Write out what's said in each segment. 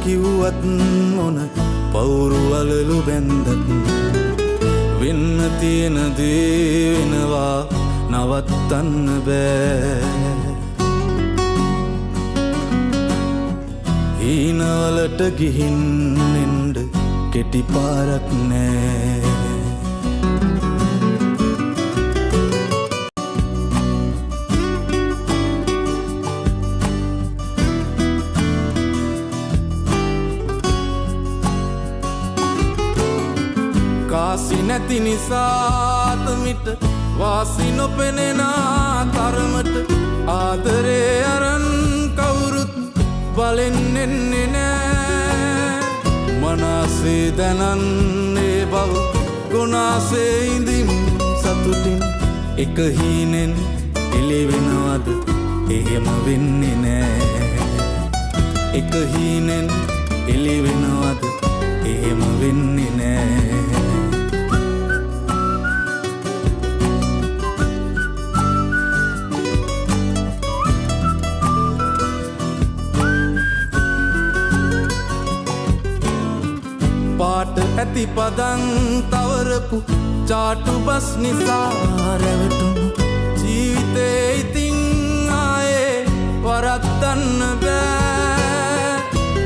කිව්වත් මොන පවුරු අලලු බැන්දත් වෙන්න තියෙන දේ වෙනවා නවත්තන්න බෑ. හීනවලට ගිහින් එන්න කෙටි පාරක් නෑ. කාසි නැති නිසාත මිට වාසි නොපෙනෙන තරමට ආදරේ අරන් කවුරුත් බලෙන් එන්නේ නෑ. මනසේ දැනන්නේ බව ගුණාසේ ඉඳින් සතුටින් එක හීනෙන් එළිවෙනවද එහෙම වෙන්නේ නෑ. එක හීනෙන් එළිවෙනවද එහෙම වෙන්නේ නෑ. පාට ඇති පදන් තවරපු චාටු බස් නිසා රැවටුණු ජීවිතේ ඉතින් ආයේ වරද්දන්න බෑ.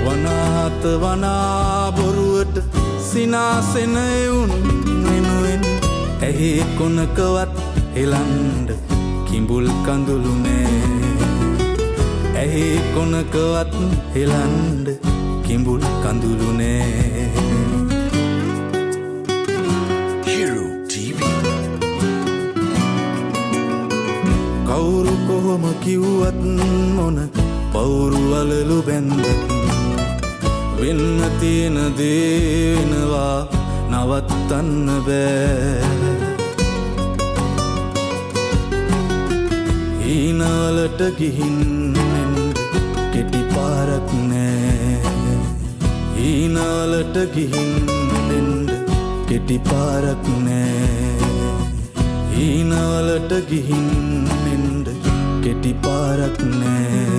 වනාත වනා බොරුවට සිනාසෙන එවුන් වෙනුවෙන් ඇහි කොනකවත් හෙලන්ඩ කිඹුල් කඳුළු නෑ. ඇහි කොනකවත් හෙලන්ඩ කිඹුල් කඳුළු නෑ. කවුරු කොහොම කිව්වත් මොන පවුරු අලලු බැන්දත් වෙන්න තියෙන දේ වෙනවා නවත්තන්න බෑ. හීනවලට ගිහින් එන්න කෙටි පාරක් නෑ. හීනවලට ගිහින් එන්න කෙටි පාරක් නෑ. හීනවලට ගිහින් එන්න කෙටි පාරක් නෑ.